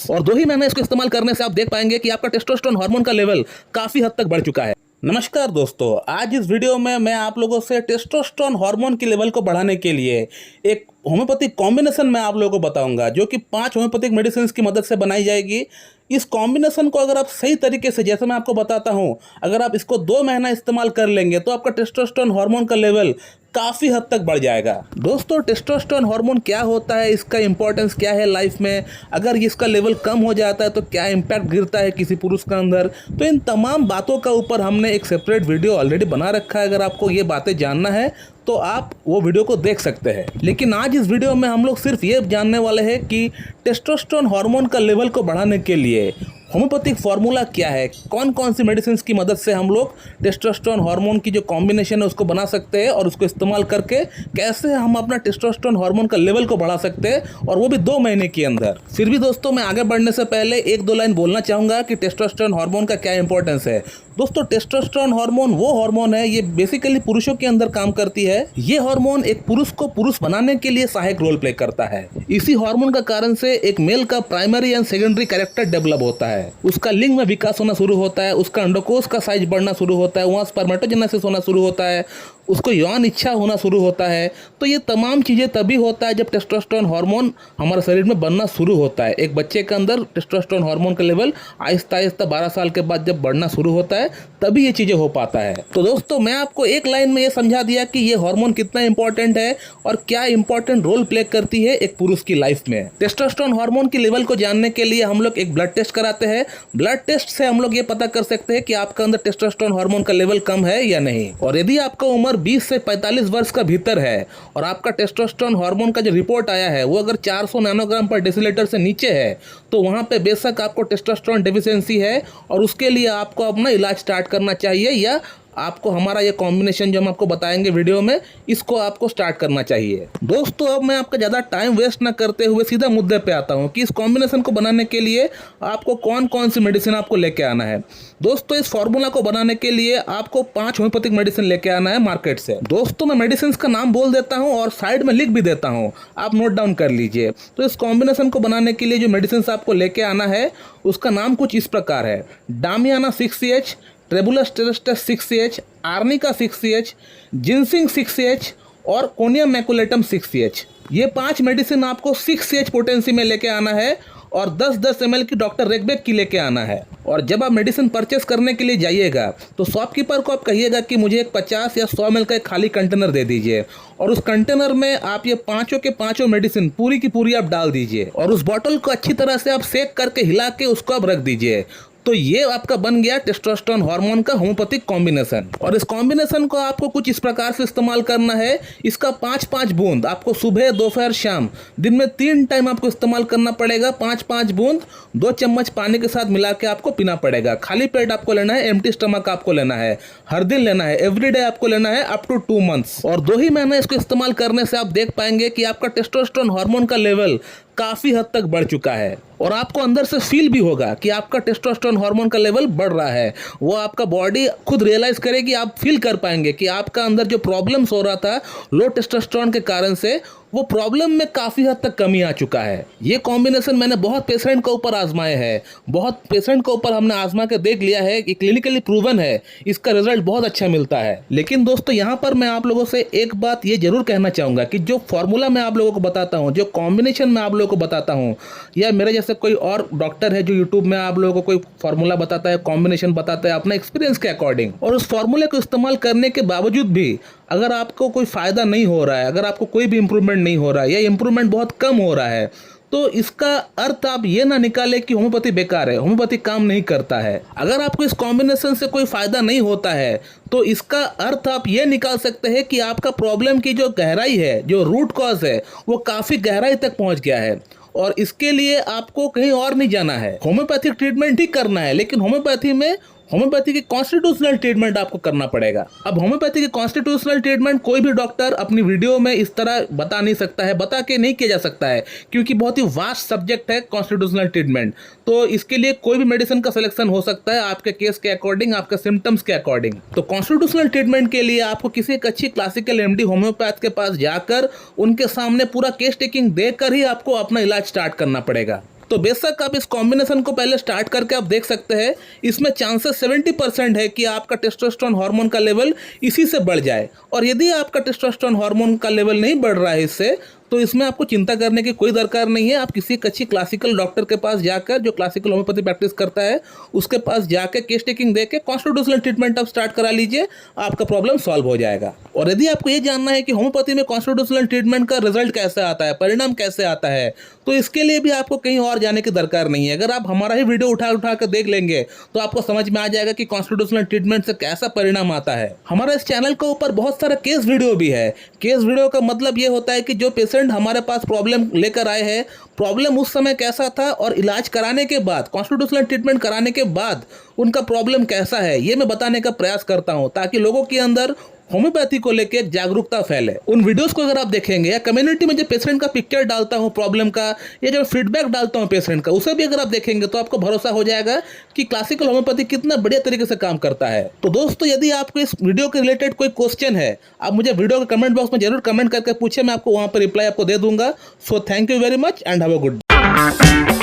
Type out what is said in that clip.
और 2 ही महीने इसको इस्तेमाल करने से आप देख पाएंगे कि आपका टेस्टोस्टेरोन हार्मोन का लेवल काफी हद तक बढ़ चुका है। नमस्कार दोस्तों, आज इस वीडियो में मैं आप लोगों से टेस्टोस्टेरोन हार्मोन के लेवल को बढ़ाने के लिए एक होम्योपैथिक कॉम्बिनेशन मैं आप लोगों को बताऊंगा, जो कि 5 होम्योपैथिक मेडिसिन की मदद से बनाई जाएगी। इस कॉम्बिनेशन को अगर आप सही तरीके से, जैसे मैं आपको बताता हूं, अगर आप इसको 2 महीना इस्तेमाल कर लेंगे तो आपका टेस्टोस्टेरोन हार्मोन का लेवल काफ़ी हद तक बढ़ जाएगा। दोस्तों, टेस्टोस्टेरोन हार्मोन क्या होता है, इसका इंपॉर्टेंस क्या है लाइफ में, अगर इसका लेवल कम हो जाता है तो क्या इम्पैक्ट गिरता है किसी पुरुष के अंदर, तो इन तमाम बातों का ऊपर हमने एक सेपरेट वीडियो ऑलरेडी बना रखा है। अगर आपको ये बातें जानना है तो आप वो वीडियो को देख सकते हैं। लेकिन आज इस वीडियो में हम लोग सिर्फ ये जानने वाले हैं कि टेस्टोस्टेरोन हार्मोन का लेवल को बढ़ाने के लिए होम्योपैथिक फार्मूला क्या है, कौन कौन सी मेडिसिन की मदद से हम लोग टेस्टोस्टेरोन हार्मोन की जो कॉम्बिनेशन है उसको बना सकते हैं, और उसको इस्तेमाल करके कैसे हम अपना टेस्टोस्टेरोन हार्मोन का लेवल को बढ़ा सकते हैं, और वो भी 2 महीने के अंदर। फिर भी दोस्तों, मैं आगे बढ़ने से पहले 1-2 लाइन बोलना चाहूँगा कि टेस्टोस्टेरोन हार्मोन का क्या इंपॉर्टेंस है। दोस्तों, टेस्टोस्टेरोन हार्मोन वो हार्मोन है, ये बेसिकली पुरुषों के अंदर काम करती है। ये हार्मोन एक पुरुष को पुरुष बनाने के लिए सहायक रोल प्ले करता है। इसी हार्मोन का कारण से एक मेल का primary and secondary character develop होता है, उसका लिंग में विकास होना शुरू होता है, उसका अंडकोश का साइज बढ़ना शुरू होता है, वहाँ स्पर्मेटोजेनेसिस होना शुरू होता है, उसको यौन इच्छा होना शुरू होता है। तो ये तमाम चीज़ें तभी होता है जब टेस्टोस्टेरोन हार्मोन हमारे शरीर में बनना शुरू होता है। एक बच्चे के अंदर टेस्टोस्टेरोन हार्मोन का लेवल आहिस्ता आहिस्ता 12 साल के बाद जब बढ़ना शुरू होता है, तभी ये चीज़ें हो पाता है। तो दोस्तों, मैं आपको एक लाइन में ये समझा दिया कि ये हार्मोन कितना इंपॉर्टेंट है और क्या इंपॉर्टेंट रोल प्ले करती है एक पुरुष की लाइफ में। टेस्टोस्टेरोन हार्मोन के लेवल को जानने के लिए हम लोग एक ब्लड टेस्ट कराते हैं। ब्लड टेस्ट से हम लोग ये पता कर सकते हैं कि आपका अंदर टेस्टोस्टेरोन हार्मोन का लेवल कम है या नहीं। और यदि आपका उम्र 20 से 45 वर्ष का भीतर है और आपका टेस्टोस्टेरोन हार्मोन का जो रिपोर्ट आया है वो अगर 400 नैनोग्राम पर डेसीलीटर से नीचे है, तो वहां पे बेशक आपको टेस्टोस्टेरोन डेफिशिएंसी है और उसके लिए आपको अपना इलाज स्टार्ट करना चाहिए, या आपको हमारा ये कॉम्बिनेशन जो हम आपको बताएंगे वीडियो में, इसको आपको स्टार्ट करना चाहिए। दोस्तों, अब मैं आपका ज़्यादा टाइम वेस्ट ना करते हुए सीधा मुद्दे पे आता हूँ कि इस कॉम्बिनेशन को बनाने के लिए आपको कौन कौन सी मेडिसिन आपको लेके आना है। दोस्तों, इस फार्मूला को बनाने के लिए आपको 5 होम्योपैथिक मेडिसिन लेके आना है मार्केट से। दोस्तों, मैं मेडिसिन का नाम बोल देता हूँ और साइड में लिख भी देता हूँ, आप नोट डाउन कर लीजिए। तो इस कॉम्बिनेशन को बनाने के लिए जो मेडिसिन आपको लेके आना है उसका नाम कुछ इस प्रकार है: डामियाना 6CH, ट्रेबुलस टेरेस्टस 6CH, arnica 6CH, ginseng 6CH और कोनियम मैकुलेटम 6CH। ये 5 मेडिसिन आपको 6CH पोटेंसी में लेके आना है और 10-10 ml की डॉक्टर रेगबेक की लेके आना है। और जब आप मेडिसिन परचेस करने के लिए जाइएगा तो शॉपकीपर को आप कहिएगा कि मुझे एक 50 या 100 ml का एक खाली कंटेनर दे दीजिए, और उस कंटेनर में आप ये पांचों के पांचों मेडिसिन पूरी की पूरी आप डाल दीजिए, और उस बॉटल को अच्छी तरह से आप सेक करके हिला के उसको आप रख दीजिए। तो ये आपका बन गया टेस्टोस्टेरोन हार्मोन का होम्योपैथिक कॉम्बिनेशन। और इस कॉम्बिनेशन को आपको कुछ इस प्रकार से इस्तेमाल करना है। इसका 5-5 बूंद आपको सुबह, दोपहर, शाम, दिन में 3 टाइम आपको इस्तेमाल करना पड़ेगा। 5-5 बूंद 2 चम्मच पानी के साथ मिला के आपको पीना पड़ेगा। खाली पेट आपको लेना है, एम्प्टी स्टमक आपको लेना है, हर दिन लेना है, एवरीडे आपको लेना है अप टू 2 मंथ्स। और 2 ही महीने इसको इस्तेमाल करने से आप देख पाएंगे कि आपका टेस्टोस्टेरोन हार्मोन का लेवल काफी हद तक बढ़ चुका है, और आपको अंदर से फील भी होगा कि आपका टेस्टोस्टेरोन हार्मोन का लेवल बढ़ रहा है। वो आपका बॉडी खुद रियलाइज करेगी, आप फील कर पाएंगे कि आपका अंदर जो प्रॉब्लम्स हो रहा था लो टेस्टोस्टेरोन के कारण से, वो प्रॉब्लम में काफ़ी हद तक कमी आ चुका है। ये कॉम्बिनेशन मैंने बहुत पेशेंट के ऊपर आजमाए हैं, बहुत पेशेंट के ऊपर हमने आजमा के देख लिया है कि क्लिनिकली प्रूवन है, इसका रिजल्ट बहुत अच्छा मिलता है। लेकिन दोस्तों, यहाँ पर मैं आप लोगों से एक बात ये जरूर कहना चाहूँगा कि जो फॉर्मूला मैं आप लोगों को बताता हूँ, जो कॉम्बिनेशन मैं आप लोगों को बताता हूँ, या मेरे जैसे कोई और डॉक्टर है जो यूट्यूब में आप लोगों को कोई फॉर्मूला बताता है, कॉम्बिनेशन बताता है अपने एक्सपीरियंस के अकॉर्डिंग, और उस फॉर्मूले को इस्तेमाल करने के बावजूद भी अगर आपको कोई फ़ायदा नहीं हो रहा है, अगर आपको कोई भी इंप्रूवमेंट नहीं हो रहा है या इंप्रूवमेंट बहुत कम हो रहा है, तो इसका अर्थ आप ये ना निकालें कि होम्योपैथी बेकार है, होम्योपैथी काम नहीं करता है। अगर आपको इस कॉम्बिनेशन से कोई फ़ायदा नहीं होता है तो इसका अर्थ आप ये निकाल सकते हैं कि आपका प्रॉब्लम की जो गहराई है, जो रूट कॉज है, वो काफ़ी गहराई तक पहुँच गया है, और इसके लिए आपको कहीं और नहीं जाना है, होम्योपैथिक ट्रीटमेंट ही करना है। लेकिन होम्योपैथी की कॉन्स्टिट्यूशनल ट्रीटमेंट आपको करना पड़ेगा। अब होम्योपैथी की कॉन्स्टिट्यूशनल ट्रीटमेंट कोई भी डॉक्टर अपनी वीडियो में इस तरह बता नहीं सकता है, बता के नहीं किया जा सकता है, क्योंकि बहुत ही वास्ट सब्जेक्ट है कॉन्स्टिट्यूशनल ट्रीटमेंट। तो इसके लिए कोई भी मेडिसिन का सिलेक्शन हो सकता है आपके केस के अकॉर्डिंग, आपके सिम्टम्स के अकॉर्डिंग। तो कॉन्स्टिट्यूशनल ट्रीटमेंट के लिए आपको किसी एक अच्छी क्लासिकल एमडी होम्योपैथ के पास जाकर उनके सामने पूरा केस टेकिंग देकर ही आपको अपना इलाज स्टार्ट करना पड़ेगा। तो बेशक आप इस कॉम्बिनेशन को पहले स्टार्ट करके आप देख सकते हैं, इसमें चांसेस 70% है कि आपका टेस्टोस्टेरोन हार्मोन का लेवल इसी से बढ़ जाए। और यदि आपका टेस्टोस्टेरोन हार्मोन का लेवल नहीं बढ़ रहा है इससे, तो इसमें आपको चिंता करने की कोई दरकार नहीं है। आप किसी अच्छी क्लासिकल डॉक्टर के पास जाकर, जो क्लासिकल होम्योपैथी प्रैक्टिस करता है, उसके पास जाकर केस टेकिंग देके कॉन्स्टिट्यूशनल ट्रीटमेंट आप स्टार्ट करा लीजिए, आपका प्रॉब्लम सॉल्व हो जाएगा। और यदि आपको ये जानना है कि होम्योपैथी में कॉन्स्टिट्यूशनल ट्रीटमेंट का रिजल्ट कैसे आता है, परिणाम कैसे आता है, तो इसके लिए भी आपको कहीं और जाने की दरकार नहीं है। अगर आप हमारा ही वीडियो उठा कर देख लेंगे तो आपको समझ में आ जाएगा कि कॉन्स्टिट्यूशनल ट्रीटमेंट से कैसा परिणाम आता है। हमारा इस चैनल के ऊपर बहुत सारा केस वीडियो भी है। केस वीडियो का मतलब ये होता है कि जो पेशेंट हमारे पास प्रॉब्लम लेकर आए हैं, प्रॉब्लम उस समय कैसा था और इलाज कराने के बाद, कॉन्स्टिट्यूशनल ट्रीटमेंट कराने के बाद उनका प्रॉब्लम कैसा है, ये मैं बताने का प्रयास करता हूं, ताकि लोगों के अंदर होम्योपैथी को लेकर एक जागरूकता फैले। उन वीडियोस को अगर आप देखेंगे, या कम्युनिटी में जो पेशेंट का पिक्चर डालता हूं प्रॉब्लम का, या जो फीडबैक डालता हूं पेशेंट का, उसे भी अगर आप देखेंगे तो आपको भरोसा हो जाएगा कि क्लासिकल होम्योपैथी कितना बढ़िया तरीके से काम करता है। तो दोस्तों, यदि आपको इस वीडियो के रिलेटेड कोई क्वेश्चन है, आप मुझे वीडियो के कमेंट बॉक्स में जरूर कमेंट करके पूछे, मैं आपको वहां पर रिप्लाई आपको दे दूंगा। So thank you very much and have a good day.